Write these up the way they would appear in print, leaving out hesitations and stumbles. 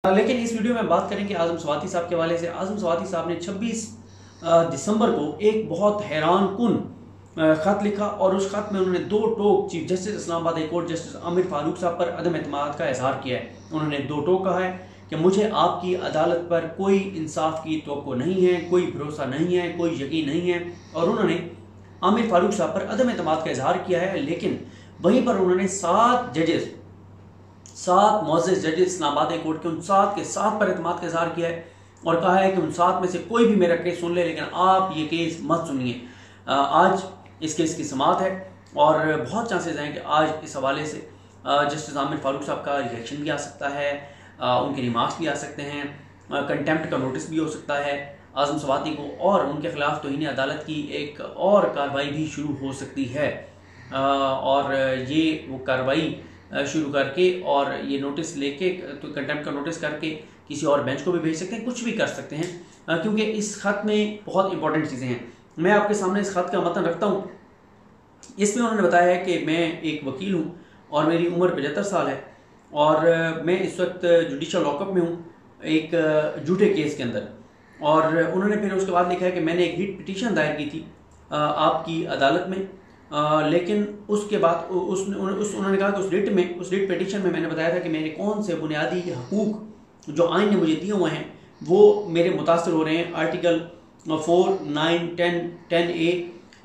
लेकिन इस वीडियो में बात करेंगे आजम स्वाति साहब के हवाले से। आजम स्वाति साहब ने 26 दिसंबर को एक बहुत हैरान कुन ख़त लिखा और उस ख़त में उन्होंने दो टोक chief justice Islamabad high court justice Aamir Farooq sahab पर अदम एतमाद का इजहार किया है। उन्होंने दो टोक कहा है कि मुझे आपकी अदालत पर कोई इंसाफ की तवक्को नहीं है, कोई भरोसा नहीं है, कोई यकीन नहीं है। और उन्होंने आमिर फारूक साहब पर अदम एतमाद का इजहार किया है। लेकिन वहीं पर उन्होंने 7 मुअज़्ज़ज़ जजेस इस्लामाबाद हाई कोर्ट के उन 7 के 7 पर एतमाद का इजहार किया है और कहा है कि उन 7 में से कोई भी मेरा केस सुन ले, लेकिन आप ये केस मत सुनिए। आज इस केस की समाअत है और बहुत चांसेस हैं कि आज इस हवाले से जस्टिस आमिर फारूक साहब का रिएक्शन भी आ सकता है, उनके रिमार्क्स भी आ सकते हैं, कंटेम्प्ट का नोटिस भी हो सकता है आजम स्वाति को, और उनके खिलाफ तौहीन अदालत की एक और कार्रवाई भी शुरू हो सकती है। और ये वो कार्रवाई शुरू करके और ये नोटिस लेके तो कंटेम्प्ट का नोटिस करके किसी और बेंच को भी भेज सकते हैं, कुछ भी कर सकते हैं, क्योंकि इस खत में बहुत इंपॉर्टेंट चीज़ें हैं। मैं आपके सामने इस खत का मतन रखता हूँ। इसमें उन्होंने बताया है कि मैं एक वकील हूँ और मेरी उम्र 75 साल है और मैं इस वक्त जुडिशल लॉकअप में हूँ एक झूठे केस के अंदर। और उन्होंने फिर उसके बाद लिखा है कि मैंने एक रिट पिटीशन दायर की थी आपकी अदालत में, लेकिन उसके बाद उन्होंने कहा कि उस रिट पिटीशन में मैंने बताया था कि मेरे कौन से बुनियादी हकूक़ जो आइन ने मुझे दिए हुए हैं वो मेरे मुतासर हो रहे हैं। आर्टिकल 4, 9, 10, 10A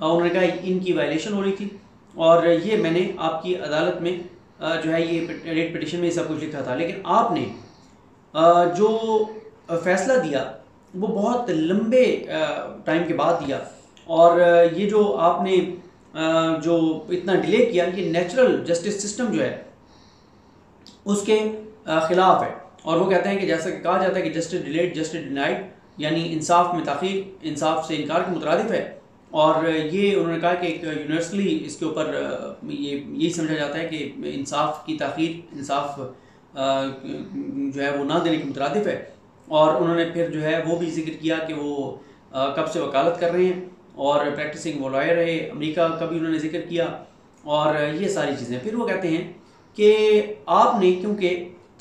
उन्होंने कहा इनकी वायलेशन हो रही थी और ये मैंने आपकी अदालत में जो है ये रिट पिटीशन में सब कुछ लिखा था। लेकिन आपने जो फैसला दिया वो बहुत लंबे टाइम के बाद दिया और ये जो आपने जो इतना डिले किया ये नेचुरल जस्टिस सिस्टम जो है उसके खिलाफ है। और वो कहते हैं कि जैसा कि कहा जाता है कि जस्टिस डिलेड जस्टिस डिनाइड, यानी इंसाफ में ताख़ीर इंसाफ से इनकार के मुतरादिफ है। और ये उन्होंने कहा कि एक यूनिवर्सली इसके ऊपर यही समझा जाता है कि इंसाफ की ताख़ीर इंसाफ जो है वो ना देने के मुतरादिफ है। और उन्होंने फिर जो है वो भी जिक्र किया कि वो कब से वकालत कर रहे हैं और प्रैक्टिसिंग वो लॉयर रहे, अमेरिका का भी उन्होंने जिक्र किया और ये सारी चीज़ें। फिर वो कहते हैं कि आपने क्योंकि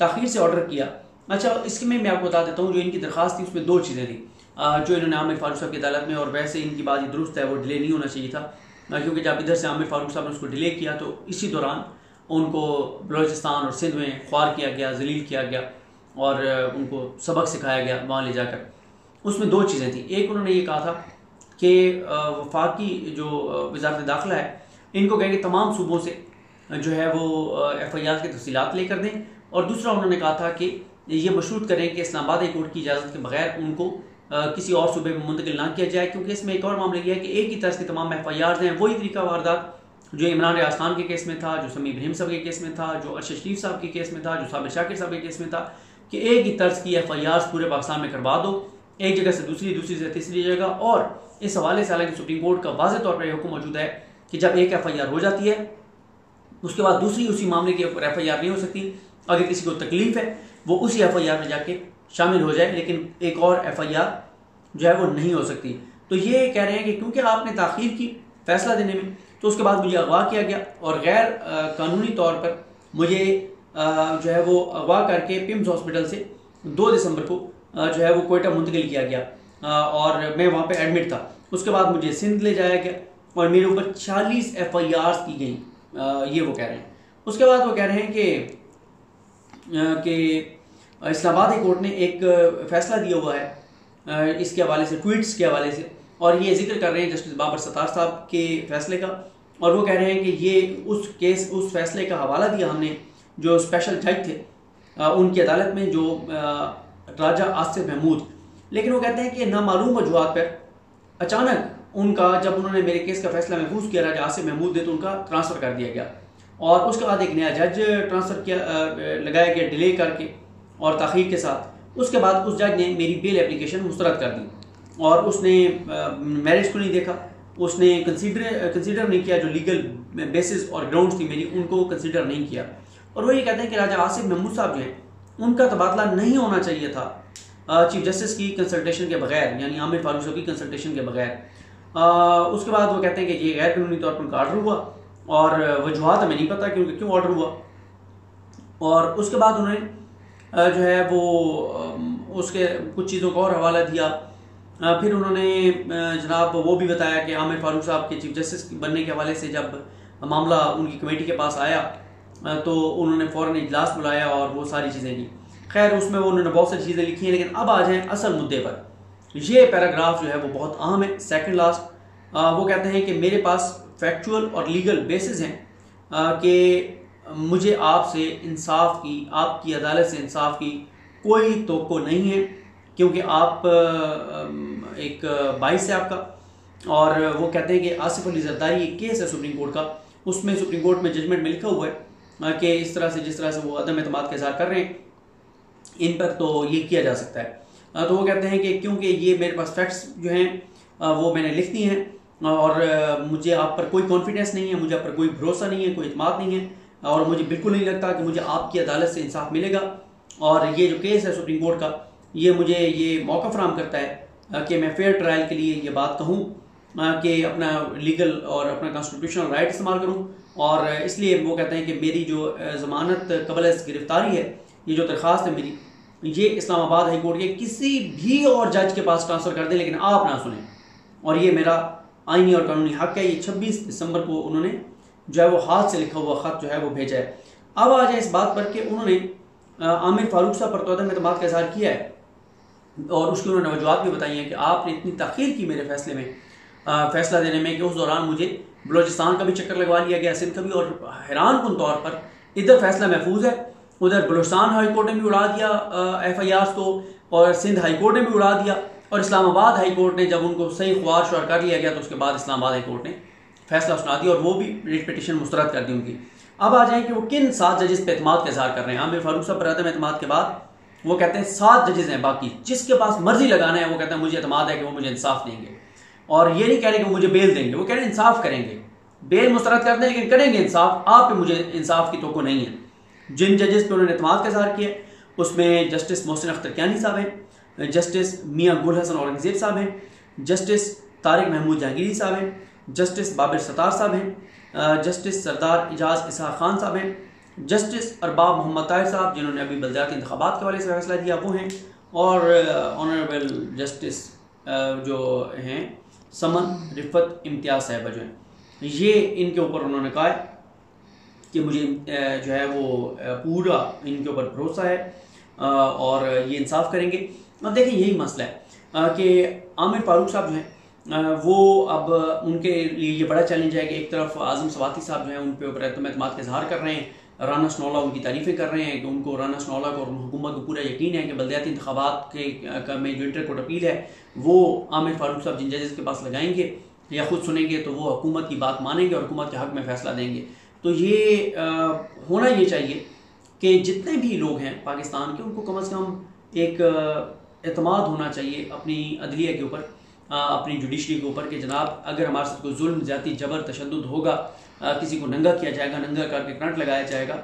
ताख़ीर से ऑर्डर किया। अच्छा, इसके में मैं आपको बता देता हूँ जो इनकी दरख्वास्त थी उसमें 2 चीज़ें थी जो इन्होंने आमिर फारूक साहब की अदालत में, और वैसे इनकी बात ही दुरुस्त है, वो डिले नहीं होना चाहिए था, क्योंकि जब इधर से आमिर फारूक साहब ने उसको डिले किया तो इसी दौरान उनको बलूचिस्तान और सिंध में ख्वार किया गया, जलील किया गया और उनको सबक सिखाया गया वहाँ ले जाकर। उसमें 2 चीज़ें थी। एक, उन्होंने ये कहा था कि वफाकी जो वज़ारत दाखिला है इनको कहें कि तमाम सूबों से जो है वो FIR की तफसीलात लेकर दें। और दूसरा, उन्होंने कहा था कि ये मशरूत करें कि इस्लामाबाद हाई कोर्ट की इजाज़त के बगैर उनको किसी और सूबे में मुंतकिल ना किया जाए, क्योंकि इसमें एक और मामला यह है कि एक ही तरह की तमाम FIRs हैं, वही तरीका वारदात जो इमरान रियाज खान के केस में था, जो समी इब्राहिम साहब के केस में था, जो अरशद शरीफ साहब के केस में था, जो साबिर शाकिर साहब के केस में था, कि एक ही तर्ज की FIRs पूरे पाकिस्तान में करवा दो, एक जगह से दूसरी से तीसरी जगह। और इस हवाले से हालांकि सुप्रीम कोर्ट का वाज़ेह तौर पर हुक्म मौजूद है कि जब एक FIR हो जाती है उसके बाद दूसरी उसी मामले की FIR नहीं हो सकती। अगर किसी को तकलीफ है वो उसी FIR में जाके शामिल हो जाए, लेकिन एक और FIR जो है वो नहीं हो सकती। तो ये कह रहे हैं कि क्योंकि आपने ताख़ीर की फैसला देने में, तो उसके बाद मुझे अगवा किया गया और गैर कानूनी तौर पर मुझे जो है वो अगवा करके पिम्स हॉस्पिटल से 2 दिसंबर को जो है वो कोयटा मुंतकिल किया गया और मैं वहाँ पे एडमिट था। उसके बाद मुझे सिंध ले जाया गया और मेरे ऊपर 40 FIRs की गई, ये वो कह रहे हैं। उसके बाद वो कह रहे हैं कि इस्लामाबाद हाई कोर्ट ने एक फ़ैसला दिया हुआ है इसके हवाले से, ट्वीट्स के हवाले से, और ये जिक्र कर रहे हैं जस्टिस बाबर सत्तार साहब के फ़ैसले का। और वो कह रहे हैं कि ये उस फैसले का हवाला दिया हमने जो स्पेशल जज थे उनकी अदालत में, जो राजा आसिफ महमूद। लेकिन वो कहते हैं कि नामालूम वजूहात पर अचानक उनका, जब उन्होंने मेरे केस का फैसला महफूज किया राजा आसिफ महमूद ने, तो उनका ट्रांसफ़र कर दिया गया और उसके बाद एक नया जज ट्रांसफ़र किया लगाया गया डिले करके और ताख़ीर के साथ। उसके बाद उस जज ने मेरी बेल एप्लीकेशन मुस्तरद कर दी और उसने मैरिज को नहीं देखा, उसने कंसीडर नहीं किया, जो लीगल बेसिस और ग्राउंड्स थी मेरी उनको कंसीडर नहीं किया। और वो ये कहते हैं कि राजा आसिफ महमूद साहब जो हैं उनका तबादला नहीं होना चाहिए था चीफ जस्टिस की कंसल्टेशन के बगैर, यानी आमिर फारूक साहब की कंसल्टेशन के बगैर। उसके बाद वो कहते हैं कि ये गैर कानूनी तौर पर उनका ऑर्डर हुआ और वजूहात हमें नहीं पता क्योंकि क्यों ऑर्डर हुआ। और उसके बाद उन्होंने जो है वो उसके कुछ चीज़ों का और हवाला दिया। फिर उन्होंने जनाब वो भी बताया कि आमिर फारूक साहब के चीफ जस्टिस बनने के हवाले से जब मामला उनकी कमेटी के पास आया तो उन्होंने फ़ौरन इजलास बुलाया और वो सारी चीज़ें की। खैर उसमें वो उन्होंने बहुत सारी चीज़ें लिखी हैं, लेकिन अब आ जाएँ असल मुद्दे पर। ये पैराग्राफ जो है वो बहुत अहम है, सेकंड लास्ट। वो कहते हैं कि मेरे पास फैक्चुअल और लीगल बेसिस हैं कि मुझे आपसे इंसाफ की, आपकी अदालत से इंसाफ की कोई तवक्को नहीं है, क्योंकि आप एक बाइस है आपका। और वो कहते हैं कि आसिफ अली जरदारी केस है सुप्रीम कोर्ट का, उसमें सुप्रीम कोर्ट में जजमेंट में लिखा हुआ है कि इस तरह से जिस तरह से वो अदम एतमाद का इज़हार कर रहे हैं इन पर तो ये किया जा सकता है। तो वो कहते हैं कि क्योंकि ये मेरे पास फैक्ट्स जो हैं वो मैंने लिख दी हैं और मुझे आप पर कोई कॉन्फिडेंस नहीं है, मुझे आप पर कोई भरोसा नहीं है, कोई इत्मीनान नहीं है, और मुझे बिल्कुल नहीं लगता कि मुझे आपकी अदालत से इंसाफ मिलेगा। और ये जो केस है सुप्रीम कोर्ट का, ये मुझे ये मौका फराहम करता है कि मैं फेयर ट्रायल के लिए ये बात कहूँ कि अपना लीगल और अपना कॉन्स्टिट्यूशनल राइट इस्तेमाल करूँ। और इसलिए वो कहते हैं कि मेरी जो ज़मानत कबल गिरफ्तारी है, ये जो दरख्वास्त है मेरी, ये इस्लामाबाद हाई कोर्ट के किसी भी और जज के पास ट्रांसफ़र कर दें, लेकिन आप ना सुने। और ये मेरा आईनी और कानूनी हक है। ये 26 दिसंबर को उन्होंने जो है वो हाथ से लिखा हुआ ख़त जो है वो भेजा है। अब आ जाए इस बात पर कि उन्होंने आमिर फारूक साहब पर अदम एतमाद का इज़हार किया है और उसकी उन्होंने वजूहत भी बताई हैं कि आपने इतनी तख़ीर की मेरे फैसले में, फ़ैसला देने में, कि उस दौरान मुझे बलोचिस्तान का भी चक्कर लगवा लिया गया, सिंध का भी, और हैरान कुन तौर पर इधर फैसला महफूज है, उधर बलोचिस्तान हाई कोर्ट ने भी उड़ा दिया FIR को, और सिंध हाई कोर्ट ने भी उड़ा दिया, और इस्लामाबाद हाई कोर्ट ने जब उनको सही ख्वार शुर कर लिया गया तो उसके बाद इस्लामाबाद हाई कोर्ट ने फैसला सुना दिया और वो भी रिट पिटीशन मुस्तरद कर दी उनकी। अब आ जाए कि वो किन 7 जजेस पे एतमाद का इज़हार कर रहे हैं। आमिर फारूक साहब पर अदम एतमाद के बाद वो कहते हैं 7 जजेस हैं बाकी, जिसके पास मर्जी लगाना है वो कहते हैं मुझे एतमाद है कि वो मुझे इंसाफ देंगे। और ये नहीं कह रहे कि मुझे बेल देंगे, वो कह रहे हैं इंसाफ करेंगे, बेल मुस्तरद कर दें लेकिन करेंगे इंसाफ, आप पे मुझे इंसाफ की तवक्को नहीं है। जिन जजेस पे उन्होंने एतमाद का इज़हार किया उसमें जस्टिस मोहसिन अख्तर कियानी साहब हैं, जस्टिस मियाँ गुल हसन औरंगज़ेब साहब हैं, जस्टिस तारिक महमूद जहांगीरी साहब हैं, जस्टिस बाबिर सत्तार साहब हैं, जस्टिस सरदार इजाज़ इसहाक़ खान साहब हैं, जस्टिस अरबाब मोहम्मद ताहिर साहब जिन्होंने अभी बलदियाती इंतखाबात के हवाले से फैसला दिया वो हैं, और ऑनरेबल जस्टिस जो हैं समन रिफत इम्तियाज़ साहबा जो हैं, ये इनके ऊपर उन्होंने कहा है कि मुझे जो है वो पूरा इनके ऊपर भरोसा है और ये इंसाफ करेंगे। अब देखिए यही मसला है कि आमिर फारूक साहब जो हैं वो अब उनके लिए ये बड़ा चैलेंज है कि एक तरफ आज़म सवाती साहब जो हैं उन पे ऊपर एतमाद का इज़हार कर रहे हैं, राना सनौला उनकी तारीफ़ें कर रहे हैं कि उनको राना सनौला को और हुकूमत को पूरा यकीन है कि बल्दियाती इंतखाबात के में जो इंटर कोर्ट अपील है वो आमिर फारूक साहब जिन जजेस के पास लगाएंगे या खुद सुनेंगे तो वो हुकूमत की बात मानेंगे और हुकूमत के हक़ में फ़ैसला देंगे। तो ये होना ये चाहिए कि जितने भी लोग हैं पाकिस्तान के उनको कम अज़ कम एक एतमाद होना चाहिए अपनी अदलिया के ऊपर, अपनी जुडिशरी के ऊपर, कि जनाब अगर हमारे साथ कोई जुल्म, ज़्यादती, जबर, तशद्दुद होगा, किसी को नंगा किया जाएगा, नंगा करके करंट लगाया जाएगा,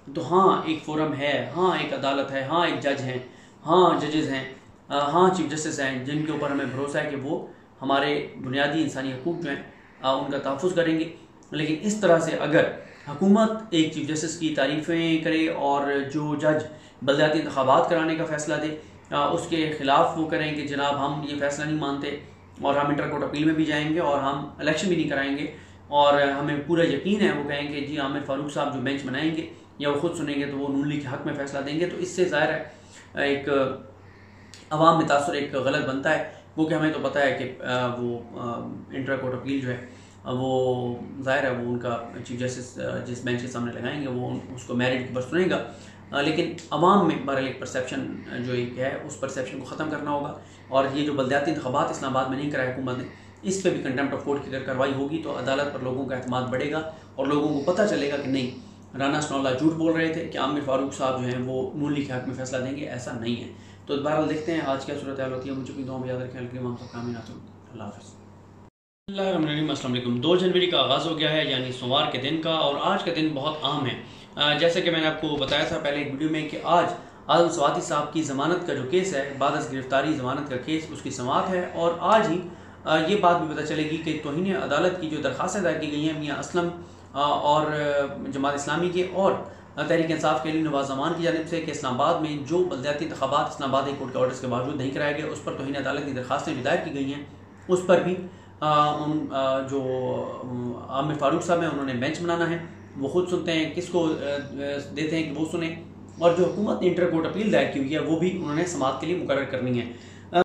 तो हाँ एक फोरम है, हाँ एक अदालत है, हाँ एक जज हैं, हाँ जजेस हैं, हाँ चीफ जस्टिस हैं जिनके ऊपर हमें भरोसा है कि वो हमारे बुनियादी इंसानी हकूक़ जो हैं उनका तहफ़्फ़ुज़ करेंगे। लेकिन इस तरह से अगर हुकूमत एक चीफ जस्टिस की तारीफ़ें करे और जो जज बल्दियाती इंतखाबात कराने का फ़ैसला दे उसके ख़िलाफ़ वो करें कि जनाब हम ये फ़ैसला नहीं मानते और हम इंटर कोर्ट अपील में भी जाएंगे और हम इलेक्शन भी नहीं कराएंगे और हमें पूरा यकीन है, वो कहेंगे जी आमिर फारूक साहब जो बेंच बनाएंगे या वो खुद सुनेंगे तो वो नून लीग के हक़ में फ़ैसला देंगे, तो इससे ज़ाहिर है एक अवाम में तासुर एक गलत बनता है। वो कि हमें तो पता है कि वो इंटर कोर्ट अपील जो है वो ज़ाहिर है वो उनका चीफ जस्टिस जिस बेंच के सामने लगाएंगे वो उसको मेरिट पर सुनेगा, लेकिन अवाम में बहरहाल एक परसेप्शन जो एक है उस परसेप्शन को ख़त्म करना होगा। और ये जो बल्दियाती इंतखाबात इस्लामाबाद में नहीं कराया हुकूमत ने, इस पर भी कंटेम्प्ट ऑफ कोर्ट की अगर कार्रवाई होगी तो अदालत पर लोगों का एतमाद बढ़ेगा और लोगों को पता चलेगा कि नहीं राना सनौला झूठ बोल रहे थे कि आमिर फारूक साहब जो हैं वो नून लीग के हक़ में फ़ैसला देंगे, ऐसा नहीं है। तो बहरहाल देखते हैं आज क्या सूरत हाल होती है। मुझे कोई दुआ में याद रखें, हम सब कामयाब हों। अल्लाह हाफ़िज़। अस्सलाम वालेकुम। 2 जनवरी का आगाज़ हो गया है यानी सोमवार के दिन का, और आज का दिन बहुत अहम है। जैसे कि मैंने आपको बताया था पहले एक वीडियो में कि आज आज़म सवाती साहब की ज़मानत का जो केस है, बाद गिरफ्तारी ज़मानत का केस, उसकी समाअत है। और आज ही ये बात भी पता चलेगी कि तौहीन अदालत की जो दरख्वास्तें दायर की गई हैं मियाँ असलम और जमात इस्लामी के और तहरीक इंसाफ के लिए नवाज जमान की जानिब से कि इस्लामाबाद में जो बलदियाती इंतखाबात इस्लामाबाद हाई कोर्ट के ऑर्डर्स के बावजूद नहीं कराए गए, उस पर तौहीन अदालत की दरखास्तें जो दायर की गई हैं, उस पर भी जो आमिर फारूक साहब हैं उन्होंने बेंच बनाना है। वो खुद सुनते हैं, किसको देते हैं कि वो सुने, और जो हुकूमत ने इंटर कोर्ट अपील दायर की हुई है वो भी उन्होंने समाअत के लिए मुकर्रर करनी है।